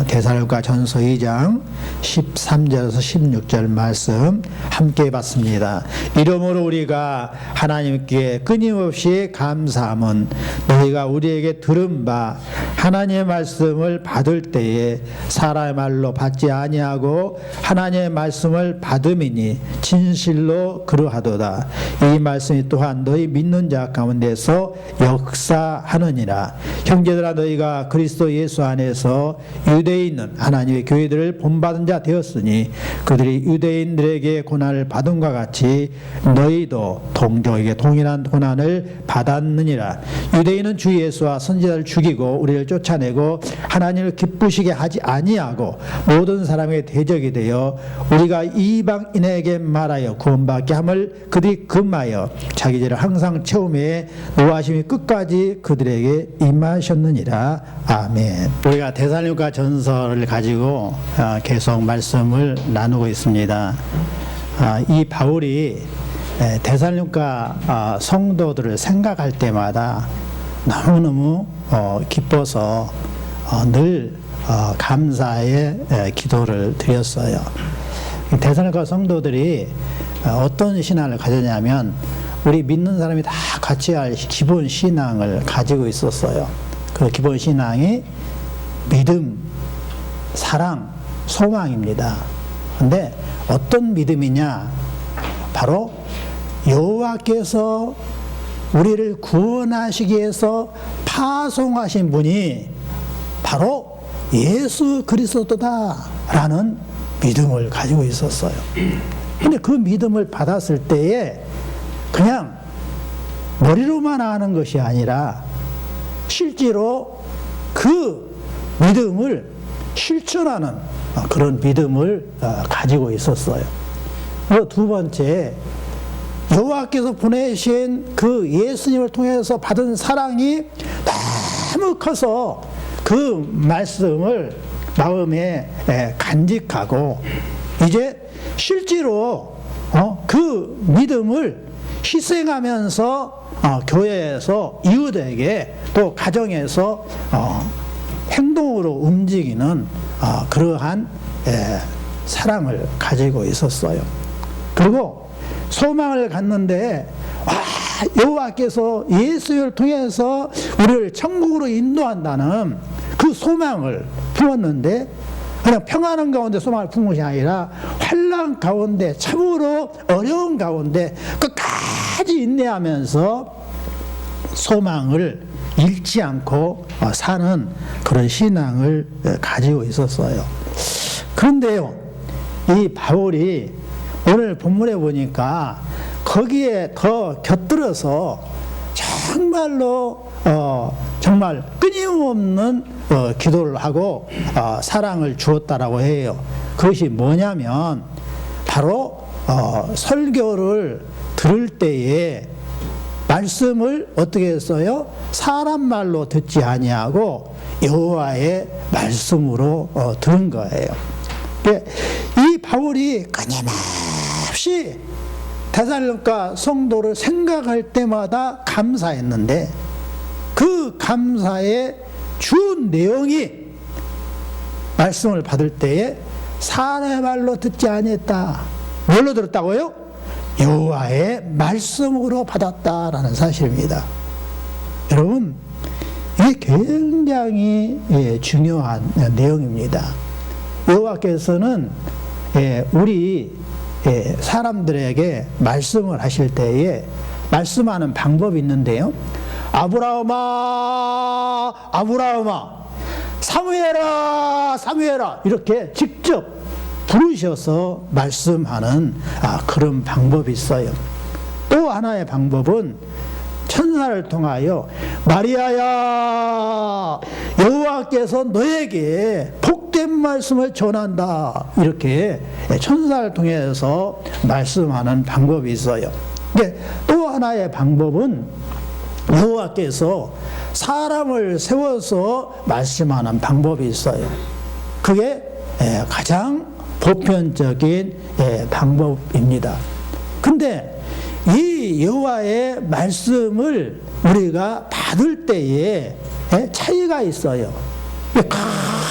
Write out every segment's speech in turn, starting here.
데살로니가 전서 2장 13절에서 16절 말씀 함께 봤습니다. 이러므로 우리가 하나님께 끊임없이 감사함은 너희가 우리에게 들은 바 하나님의 말씀을 받을 때에 사람의 말로 받지 아니하고 하나님의 말씀을 받음이니 진실로 그러하도다. 이 말씀이 또한 너희 믿는 자 가운데서 역사하느니라. 형제들아, 너희가 그리스도 예수 안에서 유대에 있는 하나님의 교회들을 본받은 자 되었으니 그들이 유대인들에게 고난을 받음과 같이 너희도 동족에게 동일한 고난을 받았느니라. 유대인은 주 예수와 선지자를 죽이고 우리를 쫓아내고 하나님을 기쁘시게 하지 아니하고 모든 사람에게 대적이 되어 우리가 이방인에게 말하여 구원받게 함을 그들이 금하여 자기 죄를 항상 채우매 노하심이 끝까지 그들에게 임하셨느니라. 아멘. 우리가 데살로니가 전서를 가지고 계속 말씀을 나누고 있습니다. 이 바울이 데살로니가 성도들을 생각할 때마다 너무너무 기뻐서 늘 감사의 기도를 드렸어요. 데살로니가 성도들이 어떤 신앙을 가졌냐면 우리 믿는 사람이 다 같이 할 기본 신앙을 가지고 있었어요. 그 기본 신앙이 믿음, 사랑, 소망입니다. 그런데 어떤 믿음이냐? 바로 여호와께서 우리를 구원하시기 위해서 파송하신 분이 바로 예수 그리스도다라는 믿음을 가지고 있었어요. 근데 그 믿음을 받았을 때에 그냥 머리로만 아는 것이 아니라 실제로 그 믿음을 실천하는 그런 믿음을 가지고 있었어요. 두 번째, 여호와께서 보내신 그 예수님을 통해서 받은 사랑이 너무 커서 그 말씀을 마음에 간직하고 이제 실제로 그 믿음을 희생하면서 교회에서 이웃에게 또 가정에서 행동으로 움직이는 그러한 사랑을 가지고 있었어요. 그리고 소망을 갖는데 여호와께서 예수를 통해서 우리를 천국으로 인도한다는 그 소망을 품었는데 그냥 평안한 가운데 소망을 품은 것이 아니라 환난 가운데 참으로 어려운 가운데 끝까지 인내하면서 소망을 잃지 않고 사는 그런 신앙을 가지고 있었어요. 그런데요, 이 바울이 오늘 본문에 보니까 거기에 더 곁들여서 정말로 정말 끊임없는 기도를 하고 사랑을 주었다라고 해요. 그것이 뭐냐면 바로 설교를 들을 때에 말씀을 어떻게 했어요? 사람 말로 듣지 아니하고 여호와의 말씀으로 들은 거예요. 이 바울이 끊임없이 데살로니가 성도를 생각할 때마다 감사했는데 그 감사의 주 내용이 말씀을 받을 때에 사람의 말로 듣지 아니했다. 뭘로 들었다고요? 여호와의 말씀으로 받았다라는 사실입니다. 여러분, 이게 굉장히 중요한 내용입니다. 여호와께서는 우리 사람들에게 말씀을 하실 때에 말씀하는 방법이 있는데요. 아브라함아, 아브라함아, 사무엘아, 사무엘아, 이렇게 직접 부르셔서 말씀하는 그런 방법이 있어요. 또 하나의 방법은 천사를 통하여 마리아야, 여호와께서 너에게 복된 말씀을 전한다, 이렇게 천사를 통해서 말씀하는 방법이 있어요. 또 하나의 방법은 여호와께서 사람을 세워서 말씀하는 방법이 있어요. 그게 가장 보편적인 방법입니다. 근데 이 여호와의 말씀을 우리가 받을 때에 차이가 있어요.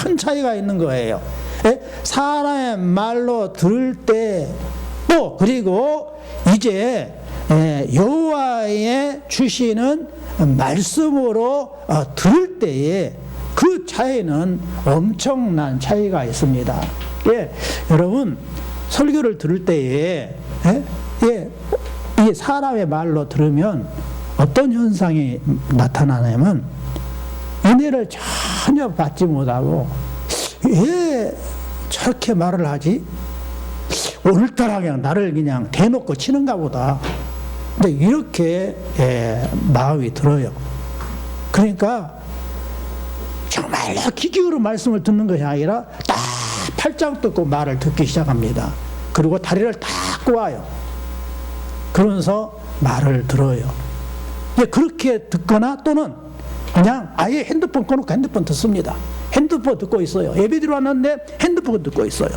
큰 차이가 있는 거예요. 예? 사람의 말로 들을 때 또 그리고 이제 여호와의 주시는 말씀으로 들을 때에 그 차이는 엄청난 차이가 있습니다. 예, 여러분 설교를 들을 때에 이 사람의 말로 들으면 어떤 현상이 나타나냐면 은혜를 전혀 받지 못하고 왜 저렇게 말을 하지? 오늘따라 그냥 나를 그냥 대놓고 치는가 보다. 근데 이렇게 마음이 들어요. 그러니까 정말로 귀 기울여 말씀을 듣는 것이 아니라 딱 팔짱 뜯고 말을 듣기 시작합니다. 그리고 다리를 딱 꼬아요. 그러면서 말을 들어요. 그렇게 듣거나 또는 그냥 아예 핸드폰 꺼놓고 핸드폰 듣습니다. 핸드폰 듣고 있어요. 예배드리러 왔는데 핸드폰 듣고 있어요.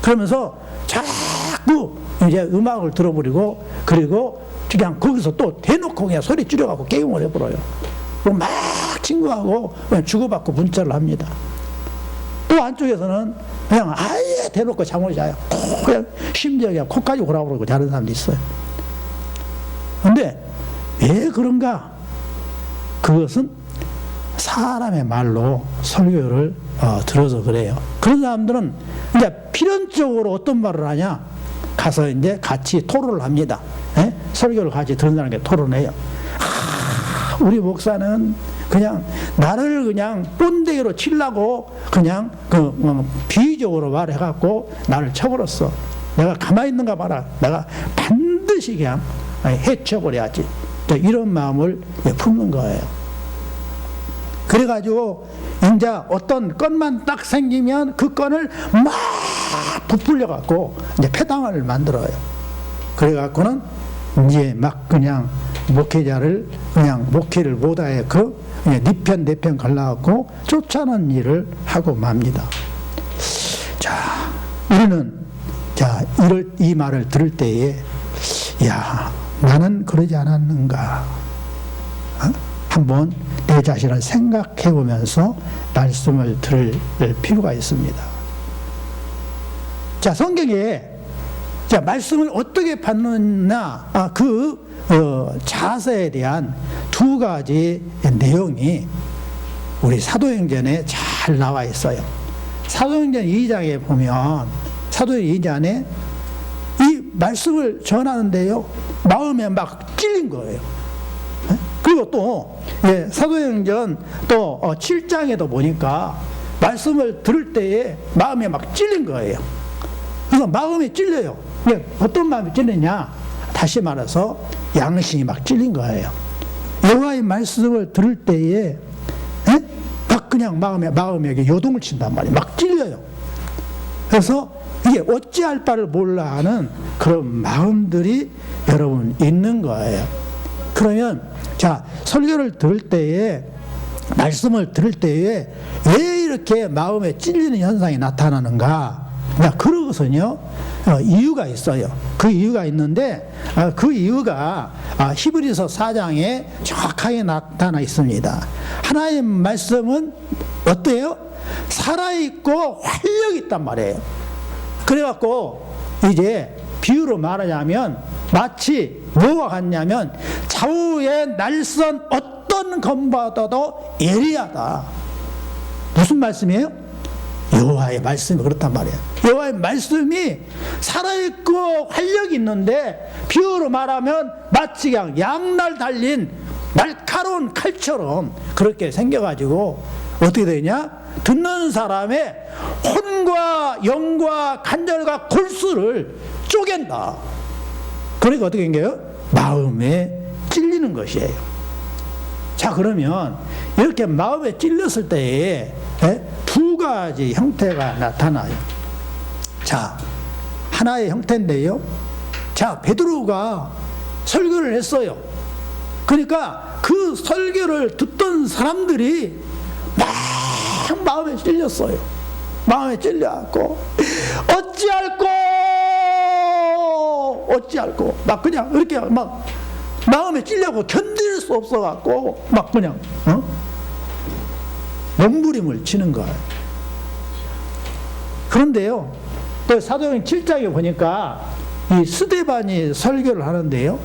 그러면서 자꾸 이제 음악을 들어버리고 그리고 그냥 거기서 또 대놓고 그냥 소리 줄여갖고 게임을 해버려요. 그리고 막 친구하고 그냥 주고받고 문자를 합니다. 또 안쪽에서는 그냥 아예 대놓고 잠을 자요. 그냥 심지어 그냥 코까지 골아버리고 자는 사람도 있어요. 근데 왜 그런가? 그것은 사람의 말로 설교를 들어서 그래요. 그런 사람들은 이제 필연적으로 어떤 말을 하냐? 가서 이제 같이 토론을 합니다. 예? 설교를 같이 듣는 사람에게 토론해요. 우리 목사는 그냥 나를 그냥 본데기로 치려고 그냥 비유적으로 말해갖고 나를 쳐버렸어. 내가 가만히 있는가 봐라. 내가 반드시 그냥 해쳐버려야지. 이런 마음을 품는 거예요. 그래가지고 이제 어떤 건만 딱 생기면 그 건을 막 부풀려갖고 이제 패당을 만들어요. 그래갖고는 이제 막 그냥 목회자를 그냥 목회를 못하게 네 편 내 편 갈라갖고 쫓아내는 일을 하고 맙니다. 자, 우리는 이 말을 들을 때에 야, 나는 그러지 않았는가? 한번 내 자신을 생각해 보면서 말씀을 들을 필요가 있습니다. 자, 성경에 말씀을 어떻게 받느냐 자세에 대한 두 가지 내용이 우리 사도행전에 잘 나와 있어요. 사도행전 2장에 보면 사도행전 2장에 이 말씀을 전하는데요, 마음에 막 찔린 거예요. 그리고 또 사도행전 또 7장에도 보니까 말씀을 들을 때에 마음에 막 찔린 거예요. 그래서 마음이 찔려요. 어떤 마음이 찔리냐? 다시 말해서 양심이 막 찔린 거예요. 여호와의 말씀을 들을 때에 막 그냥 마음에 요동을 친단 말이에요. 막 찔려요. 그래서 이게 어찌할 바를 몰라 하는 그런 마음들이 여러분 있는 거예요. 그러면 설교를 들을 때에 말씀을 들을 때에 왜 이렇게 마음에 찔리는 현상이 나타나는가? 그러고서는요, 이유가 있어요. 그 이유가 있는데 그 이유가 히브리서 4장에 정확하게 나타나 있습니다. 하나님 말씀은 어때요? 살아있고 활력이 있단 말이에요. 그래갖고 이제 비유로 말하자면 마치 뭐와 같냐면 좌우에 날선 어떤 검보다도 예리하다. 무슨 말씀이에요? 여호와의 말씀이 그렇단 말이에요. 여호와의 말씀이 살아있고 활력이 있는데 비유로 말하면 마치 그냥 양날 달린 날카로운 칼처럼 그렇게 생겨가지고 어떻게 되냐? 듣는 사람의 혼과 영과 간절과 골수를 쪼갠다. 그러니까 어떻게 생겨요? 마음에 찔리는 것이에요. 자, 그러면 이렇게 마음에 찔렸을 때에 두 가지 형태가 나타나요. 자, 하나의 형태인데요. 자, 베드로가 설교를 했어요. 그러니까 그 설교를 듣던 사람들이 막 마음에 찔렸어요. 마음에 찔려갖고 어찌할꼬 막 그냥 이렇게 막 마음에 찔려고 견딜 수 없어갖고 막 그냥 몸부림을 치는 거예요. 그런데요, 또 사도행 7장에 보니까 이 스데반이 설교를 하는데요,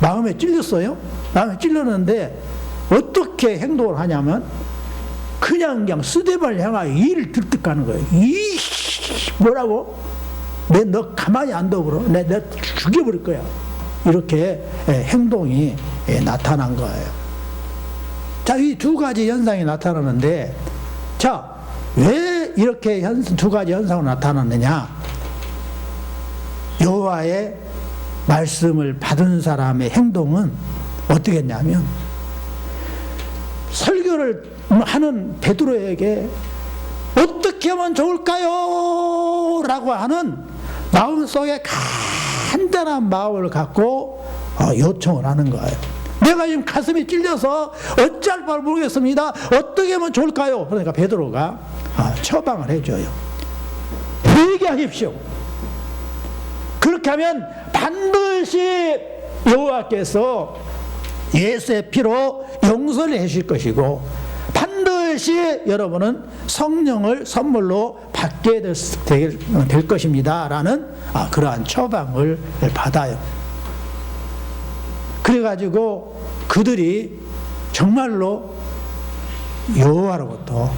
마음에 찔렸어요. 마음에 찔렸는데 어떻게 행동을 하냐면 그냥 스데반을 향하여 이를 들뜩하는 거예요. 이 뭐라고? 너 가만히 안 둬 그러. 내 죽여버릴 거야. 이렇게 행동이 나타난 거예요. 자, 이 두 가지 현상이 나타나는데, 자, 왜 이렇게 두 가지 현상으로 나타났느냐? 여호와의 말씀을 받은 사람의 행동은 어떻게 했냐면, 설교를 하는 베드로에게 어떻게 하면 좋을까요? 라고 하는 마음속에 간단한 마음을 갖고 요청을 하는 거예요. 내가 지금 가슴이 찔려서 어찌할 바를 모르겠습니다. 어떻게 하면 좋을까요? 그러니까 베드로가 처방을 해줘요. 회개하십시오. 그렇게 하면 반드시 여호와께서 예수의 피로 용서를 해주실 것이고, 반드시 여러분은 성령을 선물로 받게 될 것입니다. 라는 그러한 처방을 받아요. 그래가지고 그들이 정말로 여호와로부터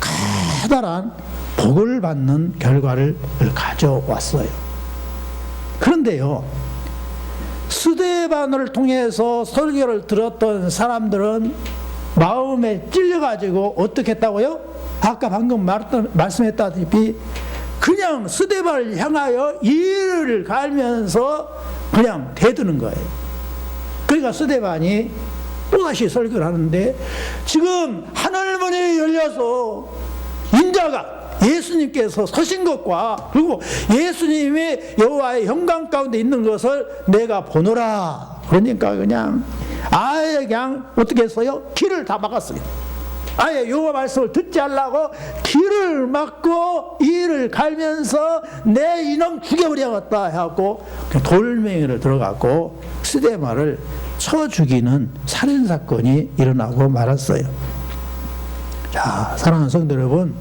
커다란 복을 받는 결과를 가져왔어요. 그런데요, 스데반을 통해서 설교를 들었던 사람들은 마음에 찔려가지고 어떻게 했다고요? 아까 방금 말씀했다시피 그냥 스데반을 향하여 이를 갈면서 그냥 대드는 거예요. 그러니까 스데반이 또다시 설교를 하는데, 지금 하늘문이 열려서 인자가 예수님께서 서신 것과 그리고 예수님이 여호와의 영광 가운데 있는 것을 내가 보노라. 그러니까 그냥 아예 그냥 어떻게 했어요? 길을 다 막았어요. 아예 여호와 말씀을 듣지 않으려고 길을 막고 이를 갈면서 내 이놈 죽여버려야겠다 해갖고 돌멩이를 들어갖고 스데반을 쳐 죽이는 살인사건이 일어나고 말았어요. 자, 사랑하는 성도 여러분,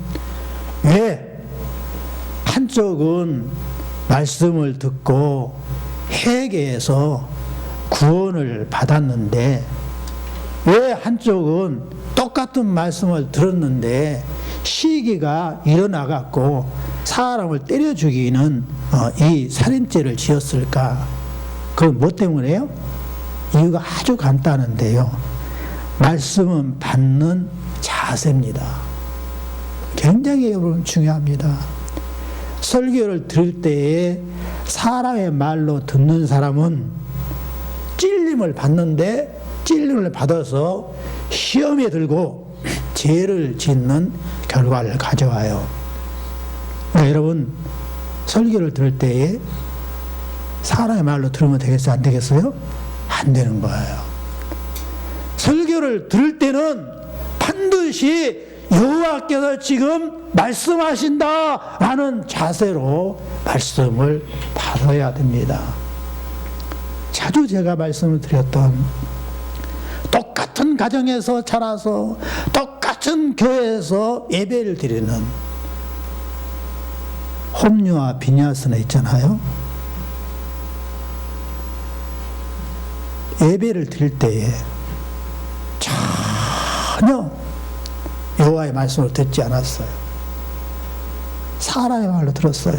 왜 한쪽은 말씀을 듣고 회개해서 구원을 받았는데, 왜 한쪽은 똑같은 말씀을 들었는데 시기가 일어나갖고 사람을 때려 죽이는 이 살인죄를 지었을까? 그건 뭐 때문에요? 이유가 아주 간단한데요, 말씀은 받는 자세입니다. 굉장히 여러분 중요합니다. 설교를 들을 때에 사람의 말로 듣는 사람은 찔림을 받는데, 찔림을 받아서 시험에 들고 죄를 짓는 결과를 가져와요. 그러니까 여러분, 설교를 들을 때에 사람의 말로 들으면 되겠어요? 안 되겠어요? 안 되는 거예요. 설교를 들을 때는 반드시 여호와께서 지금 말씀하신다 라는 자세로 말씀을 받아야 됩니다. 자주 제가 말씀을 드렸던, 똑같은 가정에서 자라서 똑같은 교회에서 예배를 드리는 홈리와 비냐스네 있잖아요. 예배를 드릴 때에 전혀 여호와의 말씀을 듣지 않았어요. 사람의 말로 들었어요.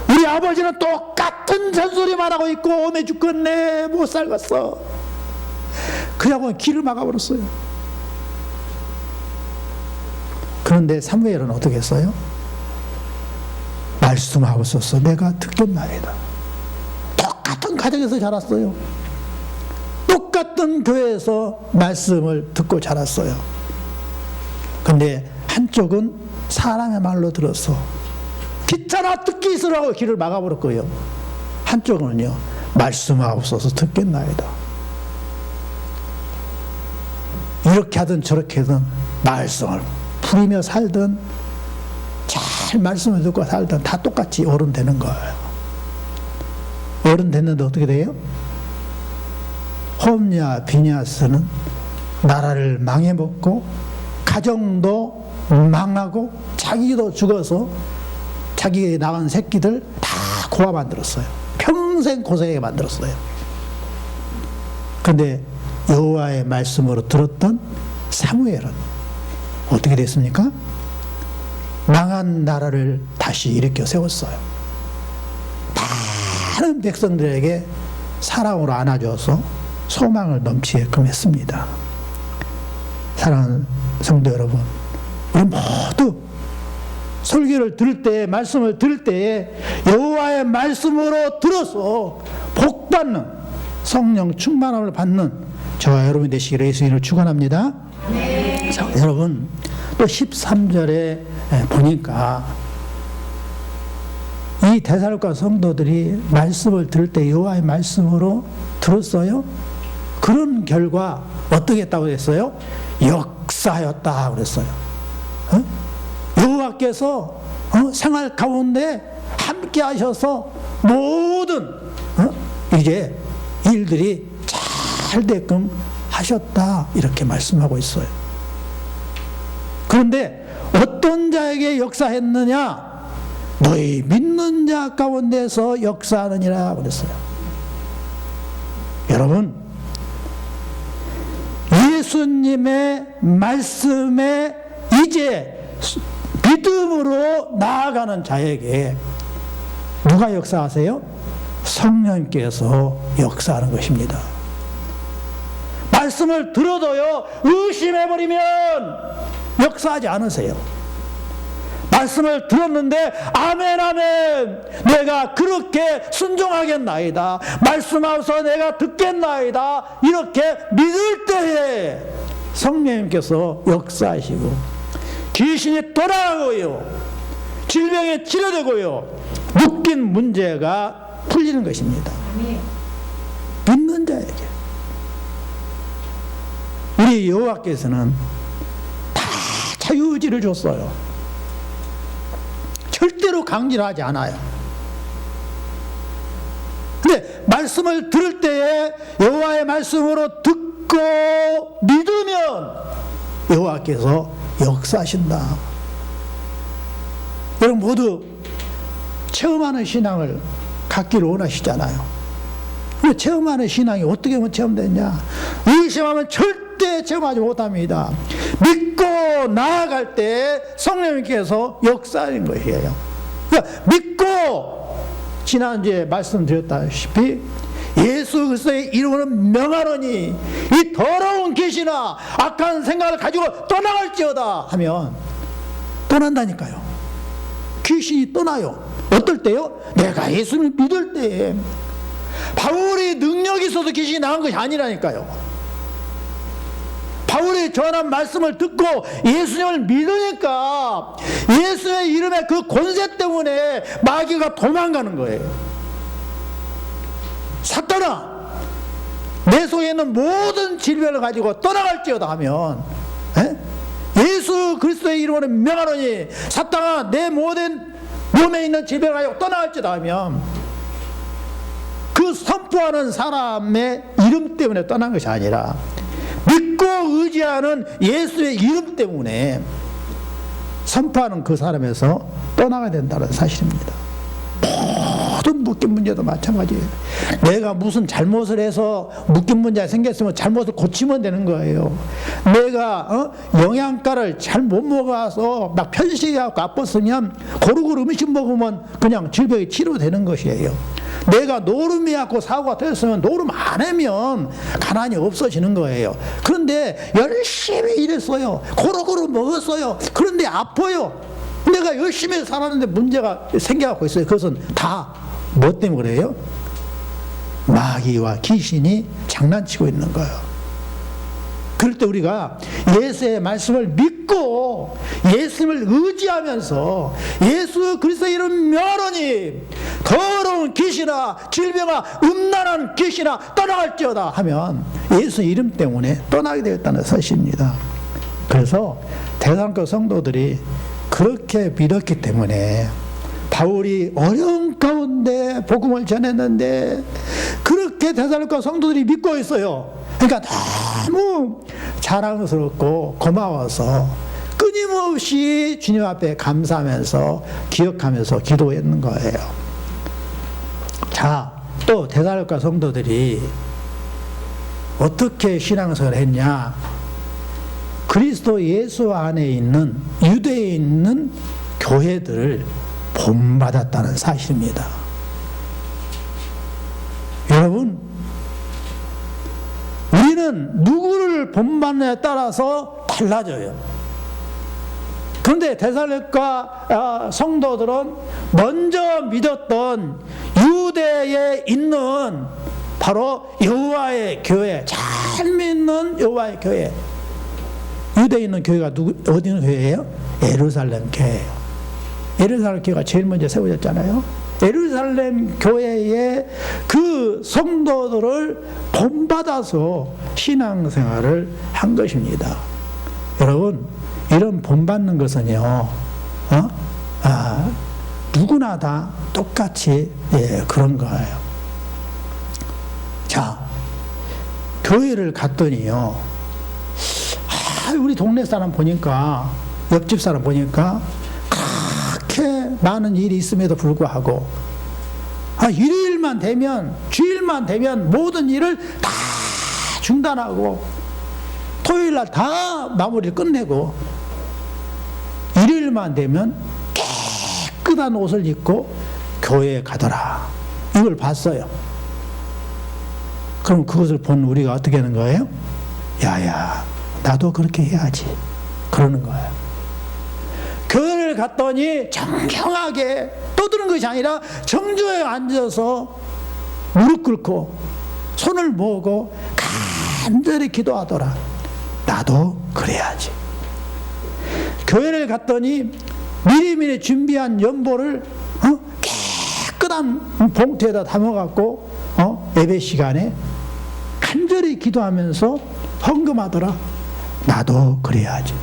우리 아버지는 똑같은 잔소리만 하고 있고 오매 죽겠네, 못 살겠어. 그냥 길을 막아버렸어요. 그런데 사무엘은 어떻게 했어요? 말씀하옵소서, 내가 듣겠나이다. 똑같은 가정에서 자랐어요. 똑같은 교회에서 말씀을 듣고 자랐어요. 근데 한쪽은 사람의 말로 들어서 귀찮아 듣기 싫어하고 길을 막아버렸고요, 한쪽은요, 말씀하옵소서 듣겠나이다. 이렇게 하든 저렇게 하든 말씀을 부리며 살든 잘 말씀을 듣고 살든 다 똑같이 어른 되는 거예요. 어른 됐는데 어떻게 돼요? 홈리와 비냐스는 나라를 망해먹고 가정도 망하고 자기도 죽어서 자기 낳은 새끼들 다 고아 만들었어요. 평생 고생하게 만들었어요. 그런데 여호와의 말씀으로 들었던 사무엘은 어떻게 됐습니까? 망한 나라를 다시 일으켜 세웠어요. 많은 백성들에게 사랑으로 안아줘서 소망을 넘치게끔 했습니다. 사랑하는 성도 여러분, 우리 모두 설교를 들을 때, 말씀을 들을 때에 여호와의 말씀으로 들어서 복받는, 성령 충만함을 받는 저와 여러분이 되시기를 예수님을 축원합니다. 네. 자, 여러분 또 13절에 보니까 이 데살로니가 성도들이 말씀을 들을 때 여호와의 말씀으로 들었어요. 그런 결과 어떻게 했다고 했어요? 역사였다 그랬어요. 여호와께서 생활 가운데 함께 하셔서 모든 이제 일들이 잘 되게끔 하셨다 이렇게 말씀하고 있어요. 그런데 어떤 자에게 역사했느냐? 너희 믿는 자 가운데서 역사하느니라 그랬어요. 여러분, 예수님의 말씀에 이제 믿음으로 나아가는 자에게 누가 역사하세요? 성령님께서 역사하는 것입니다. 말씀을 들어도요 의심해버리면 역사하지 않으세요. 말씀을 들었는데 아멘 아멘 내가 그렇게 순종하겠나이다, 말씀하셔서 내가 듣겠나이다 이렇게 믿을 때에 성령님께서 역사하시고 귀신이 떠나가고요, 질병이 치료되고요, 묶인 문제가 풀리는 것입니다. 믿는 자에게. 우리 여호와께서는 다 자유의지를 줬어요. 절대로 강제로 하지 않아요. 근데 말씀을 들을 때에 여호와의 말씀으로 듣고 믿으면 여호와께서 역사하신다. 여러분 모두 체험하는 신앙을 갖기를 원하시잖아요. 근데 체험하는 신앙이 어떻게 하면 체험되냐? 의심하면 절대 체험하지 못합니다. 믿고 나아갈 때 성령님께서 역사하는 것이에요. 그러니까 믿고, 지난주에 말씀드렸다시피 예수 그리스도의 이름으로 명하노니 이 더러운 귀신아 악한 생각을 가지고 떠나갈지어다 하면 떠난다니까요. 귀신이 떠나요. 어떨 때요? 내가 예수를 믿을 때에. 바울이 능력이 있어서 귀신이 나간 것이 아니라니까요. 바울이 전한 말씀을 듣고 예수님을 믿으니까 예수의 이름의 그 권세 때문에 마귀가 도망가는 거예요. 사탄아, 내 속에 있는 모든 질병을 가지고 떠나갈지어다 하면, 예수 그리스도의 이름으로 명하노니 사탄아 내 모든 몸에 있는 질병을 가지고 떠나갈지어다 하면 그 선포하는 사람의 이름 때문에 떠난 것이 아니라 믿고 의지하는 예수의 이름 때문에 선포하는 그 사람에서 떠나가야 된다는 사실입니다. 모든 묶인 문제도 마찬가지예요. 내가 무슨 잘못을 해서 묶인 문제가 생겼으면 잘못을 고치면 되는 거예요. 내가 영양가를 잘 못 먹어서 막 편식해갖고 아팠으면 고루고루 음식 먹으면 그냥 질병이 치료되는 것이에요. 내가 노름이갖고 사고가 되었으면 노름 안 하면 가난이 없어지는 거예요. 그런데 열심히 일했어요. 고루고루 먹었어요. 그런데 아파요. 내가 열심히 살았는데 문제가 생겨갖고 있어요. 그것은 다 뭐 때문에 그래요? 마귀와 귀신이 장난치고 있는 거예요. 그럴 때 우리가 예수의 말씀을 믿고 예수님을 의지하면서 예수 그리스도의 이름 명하노니 더러운 귀신아 질병아 음란한 귀신아 떠나갈지어다 하면 예수 이름 때문에 떠나게 되었다는 사실입니다. 그래서 데살로니가 성도들이 그렇게 믿었기 때문에 바울이 어려운 가운데 복음을 전했는데 그렇게 데살로니가 성도들이 믿고 있어요. 그러니까 너무 자랑스럽고 고마워서 끊임없이 주님 앞에 감사하면서 기억하면서 기도했는 거예요. 자, 또 데살로니가 성도들이 어떻게 신앙생활을 했냐? 그리스도 예수 안에 있는 유대에 있는 교회들을 본받았다는 사실입니다. 여러분, 우리는 누구를 본받느냐에 따라서 달라져요. 그런데 데살로니가 성도들은 먼저 믿었던 유대에 있는 바로 여호와의 교회, 잘 믿는 여호와의 교회. 유대에 있는 교회가 어디 있는 교회예요? 예루살렘 교회예요. 예루살렘 교회가 제일 먼저 세워졌잖아요. 예루살렘 교회의 그 성도들을 본받아서 신앙생활을 한 것입니다. 여러분, 이런 본받는 것은요, 누구나 다 똑같이 그런 거예요. 자, 교회를 갔더니요, 우리 동네 사람 보니까, 옆집 사람 보니까 그렇게 많은 일이 있음에도 불구하고 일요일만 되면, 주일만 되면 모든 일을 다 중단하고 토요일날 다 마무리를 끝내고 일요일만 되면 깨끗한 옷을 입고 교회에 가더라. 이걸 봤어요. 그럼 그것을 본 우리가 어떻게 하는 거예요? 야야, 나도 그렇게 해야지. 그러는 거예요. 교회를 갔더니 정경하게 떠드는 것이 아니라 정주에 앉아서 무릎 꿇고 손을 모으고 간절히 기도하더라. 나도 그래야지. 교회를 갔더니 미리미리 준비한 연보를 깨끗한 봉투에다 담아갖고 예배 시간에 간절히 기도하면서 헌금하더라. 나도 그래야지.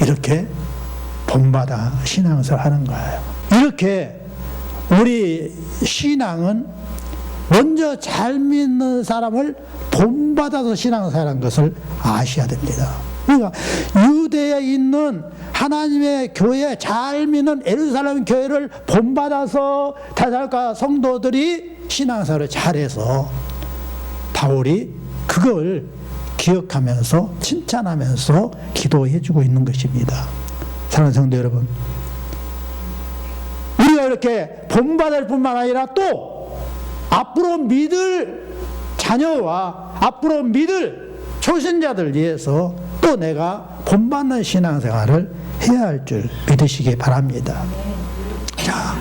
이렇게 본받아 신앙생활 하는 거예요. 이렇게 우리 신앙은 먼저 잘 믿는 사람을 본받아서 신앙생활하는 것을 아셔야 됩니다. 그러니까 유대에 있는 하나님의 교회, 잘 믿는 예루살렘 교회를 본받아서 데살로니가 성도들이 신앙생활을 잘해서 바울이 그걸 기억하면서 칭찬하면서 기도해주고 있는 것입니다. 사랑하는 성도 여러분, 우리가 이렇게 본받을 뿐만 아니라 또 앞으로 믿을 자녀와 앞으로 믿을 초신자들 위해서 또 내가 본받는 신앙생활을 해야 할 줄 믿으시기 바랍니다. 자,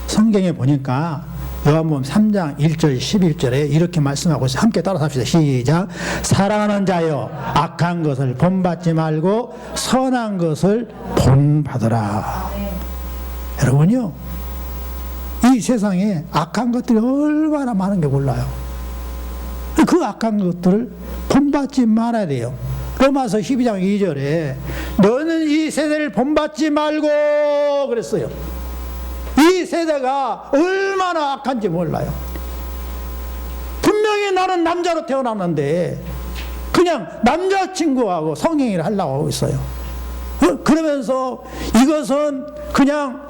성경에 보니까 요한복음 3장 1절 11절에 이렇게 말씀하고 있어요. 함께 따라서 합시다. 시작. 사랑하는 자여, 악한 것을 본받지 말고 선한 것을 본받으라. 여러분요, 이 세상에 악한 것들이 얼마나 많은 게 몰라요. 그 악한 것들을 본받지 말아야 돼요. 로마서 12장 2절에 너는 이 세대를 본받지 말고 그랬어요. 이 세대가 얼마나 악한지 몰라요. 분명히 나는 남자로 태어났는데 그냥 남자친구하고 성행위를 하려고 하고 있어요. 그러면서 이것은 그냥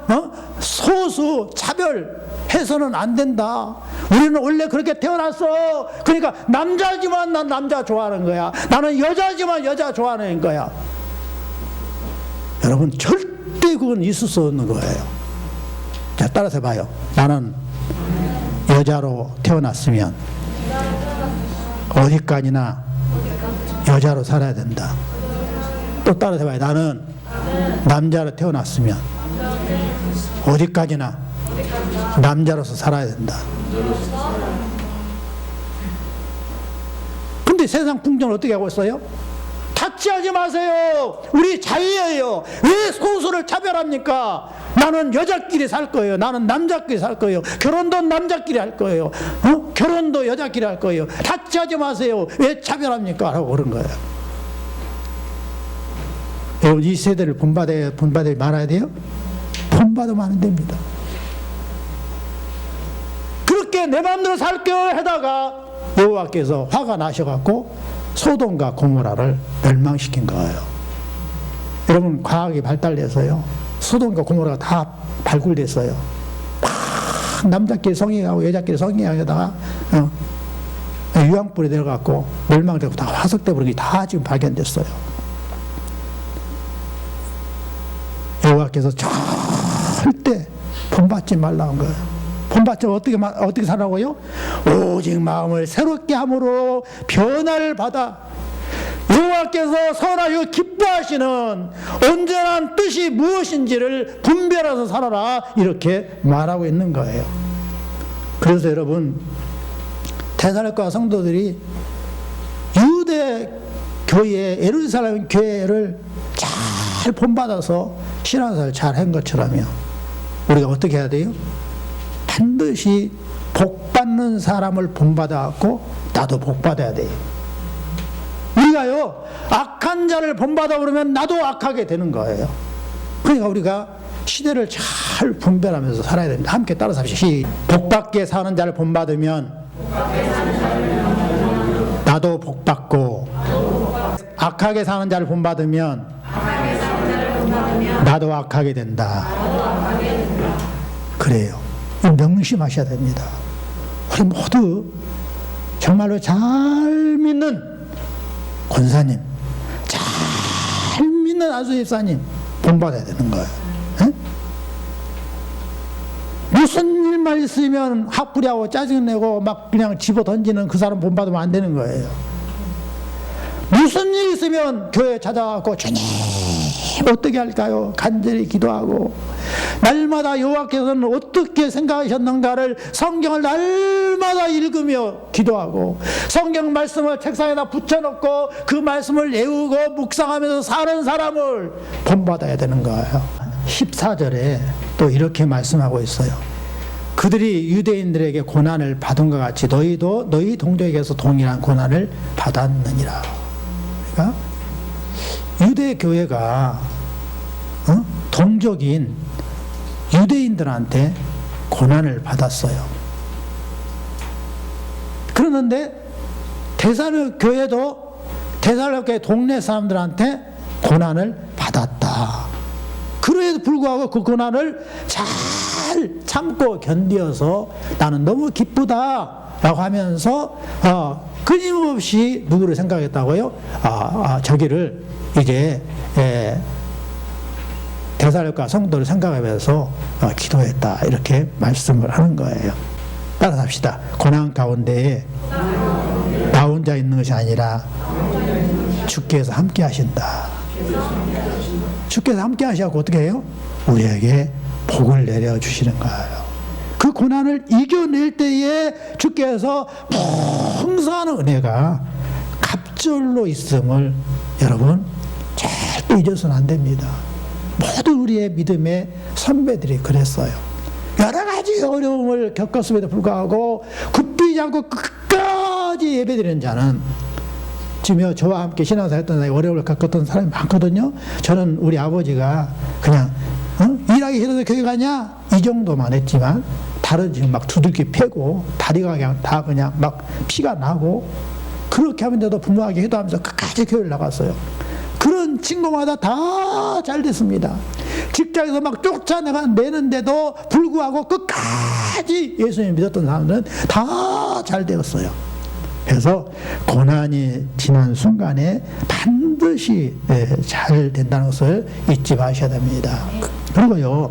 소수 차별해서는 안 된다. 우리는 원래 그렇게 태어났어. 그러니까 남자지만 난 남자 좋아하는 거야. 나는 여자지만 여자 좋아하는 거야. 여러분, 절대 그건 있을 수 없는 거예요. 자, 따라서 해봐요. 나는 여자로 태어났으면 어디까지나 여자로 살아야 된다. 또 따라서 해봐요. 나는 남자로 태어났으면 어디까지나 남자로서 살아야 된다. 근데 세상 풍경을 어떻게 하고 있어요? 타치하지 마세요. 우리 자유예요. 왜 소수를 차별합니까? 나는 여자끼리 살 거예요. 나는 남자끼리 살 거예요. 결혼도 남자끼리 할 거예요. 결혼도 여자끼리 할 거예요. 타치하지 마세요. 왜 차별합니까? 라고 그런 거예요. 여러분, 이 세대를 본받아 말아야 돼요? 본받으면 안 됩니다. 그렇게 내 마음대로 살게요 하다가 여호와께서 화가 나셔갖고 소돔과 고모라를 멸망시킨 거예요. 여러분 과학이 발달돼서요. 소돔과 고모라가 다 발굴됐어요. 막 남자끼리 성행하고 여자끼리 성행하다가 유황불에 내려갔고 멸망되고 다 화석돼 버린 게 다 지금 발견됐어요. 여호와께서 절대 본받지 말라는 거예요. 본받지 어떻게 살라고요? 오직 마음을 새롭게 함으로 변화를 받아 여호와께서 선하여 기뻐하시는 온전한 뜻이 무엇인지를 분별해서 살아라, 이렇게 말하고 있는 거예요. 그래서 여러분, 데살로니가 성도들이 유대 교회, 예루살렘 교회를 잘 본받아서 신앙생활을 잘 한 것처럼요, 우리가 어떻게 해야 돼요? 반드시 복받는 사람을 본받아갖고 나도 복받아야 돼요. 우리가요, 악한 자를 본받아 그러면 나도 악하게 되는 거예요. 그러니까 우리가 시대를 잘 분별하면서 살아야 됩니다. 함께 따라서 합시다. 복받게 사는 자를 본받으면 나도 복받고, 악하게 사는 자를 본받으면 나도 악하게 된다. 그래요. 명심하셔야 됩니다. 우리 모두 정말로 잘 믿는 권사님, 잘 믿는 안수집사님 본받아야 되는 거예요. 에? 무슨 일만 있으면 학부리하고 짜증내고 막 그냥 집어 던지는 그 사람 본받으면 안 되는 거예요. 무슨 일 있으면 교회 찾아가고 주님 어떻게 할까요? 간절히 기도하고 날마다 여호와께서는 어떻게 생각하셨는가를 성경을 날마다 읽으며 기도하고 성경 말씀을 책상에다 붙여놓고 그 말씀을 외우고 묵상하면서 사는 사람을 본받아야 되는 거예요. 14절에 또 이렇게 말씀하고 있어요. 그들이 유대인들에게 고난을 받은 것 같이 너희도 너희 동족에게서 동일한 고난을 받았느니라. 그러니까 유대 교회가 동족인 유대인들한테 고난을 받았어요. 그러는데 데살로니가 교회도 데살로니가 동네 사람들한테 고난을 받았다. 그럼에도 불구하고 그 고난을 잘 참고 견디어서 나는 너무 기쁘다라고 하면서 끊임없이 누구를 생각했다고요? 저기를 이제 데살로니가 성도를 생각하면서 기도했다, 이렇게 말씀을 하는 거예요. 따라서 합시다. 고난 가운데에 나 혼자 있는 것이 아니라 주께서 함께 하신다. 주께서 함께 하시고 어떻게 해요? 우리에게 복을 내려주시는 거예요. 그 고난을 이겨낼 때에 주께서 풍성한 은혜가 갑절로 있음을 여러분 절대 잊어서는 안 됩니다. 모든 우리의 믿음의 선배들이 그랬어요. 여러 가지 어려움을 겪었음에도 불구하고 굽히지 않고 끝까지 예배드리는 자는, 지금 저와 함께 신앙생활 했던 사람이 어려움을 겪었던 사람이 많거든요. 저는 우리 아버지가 그냥 일하기 싫어서 교회 가냐 이 정도만 했지만 다른 지금 막 두들기 패고 다리가 그냥 막 피가 나고 그렇게 하면서도 부모에게 기도하면서 끝까지 교회를 나갔어요. 그런 친구마다 다 잘 됐습니다. 직장에서 막 쫓아내는데도 불구하고 끝까지 예수님 믿었던 사람들은 다 잘 되었어요. 그래서 고난이 지난 순간에 반드시 잘 된다는 것을 잊지 마셔야 됩니다. 그리고요,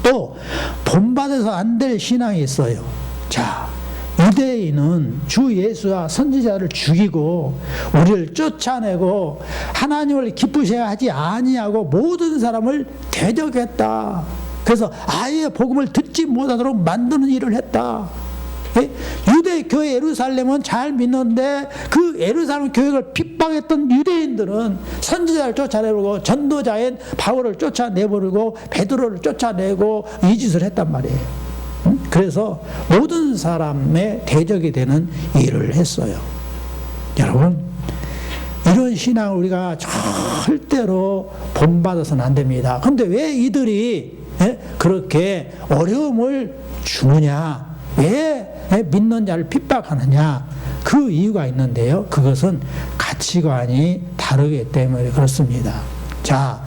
또 본받아서 안 될 신앙이 있어요. 자, 유대인은 주 예수와 선지자를 죽이고 우리를 쫓아내고 하나님을 기쁘셔야 하지 아니하고 모든 사람을 대적했다. 그래서 아예 복음을 듣지 못하도록 만드는 일을 했다. 유대 교회 예루살렘은 잘 믿는데 그 예루살렘 교회를 핍박했던 유대인들은 선지자를 쫓아내고 전도자인 바울을 쫓아내버리고 베드로를 쫓아내고 이 짓을 했단 말이에요. 그래서 모든 사람의 대적이 되는 일을 했어요. 여러분, 이런 신앙을 우리가 절대로 본받아서는 안 됩니다. 그런데 왜 이들이 그렇게 어려움을 주느냐, 왜 믿는 자를 핍박하느냐, 그 이유가 있는데요. 그것은 가치관이 다르기 때문에 그렇습니다. 자,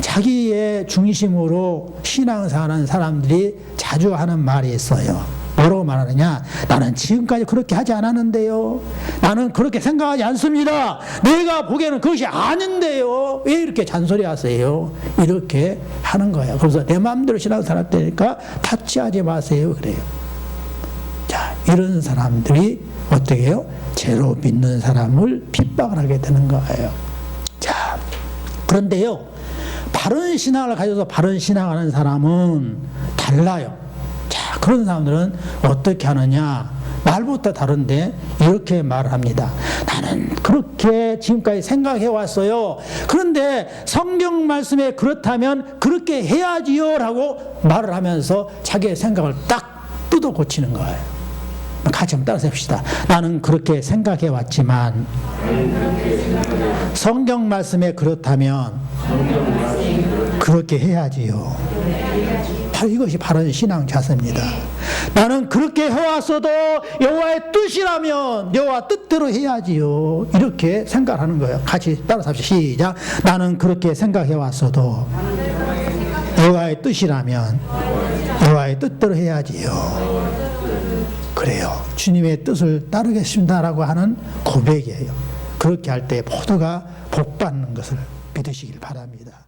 자기의 중심으로 신앙생활하는 사람들이 자주 하는 말이 있어요. 뭐라고 말하느냐? 나는 지금까지 그렇게 하지 않았는데요. 나는 그렇게 생각하지 않습니다. 내가 보기에는 그것이 아닌데요. 왜 이렇게 잔소리하세요? 이렇게 하는 거예요. 그래서 내 마음대로 신앙생활 되니까 타치하지 마세요. 그래요. 자, 이런 사람들이 어떻게 해요? 죄로 믿는 사람을 핍박을 하게 되는 거예요. 자, 그런데요, 바른 신앙을 가져서 바른 신앙하는 사람은 달라요. 자, 그런 사람들은 어떻게 하느냐? 말부터 다른데 이렇게 말을 합니다. 나는 그렇게 지금까지 생각해 왔어요. 그런데 성경 말씀에 그렇다면 그렇게 해야지요 라고 말을 하면서 자기의 생각을 딱 뜯어 고치는 거예요. 같이 한번 따라서 해봅시다. 나는 그렇게 생각해 왔지만 성경 말씀에 그렇다면 그렇게 해야지요. 바로 이것이 바른 신앙 자세입니다. 나는 그렇게 해왔어도 여호와의 뜻이라면 여호와 뜻대로 해야지요. 이렇게 생각하는 거예요. 같이 따라서 합시다. 시작. 나는 그렇게 생각해 왔어도 여호와의 뜻이라면 여호와의 뜻대로 해야지요. 그래요. 주님의 뜻을 따르겠습니다라고 하는 고백이에요. 그렇게 할 때 모두가 복 받는 것을 믿으시길 바랍니다.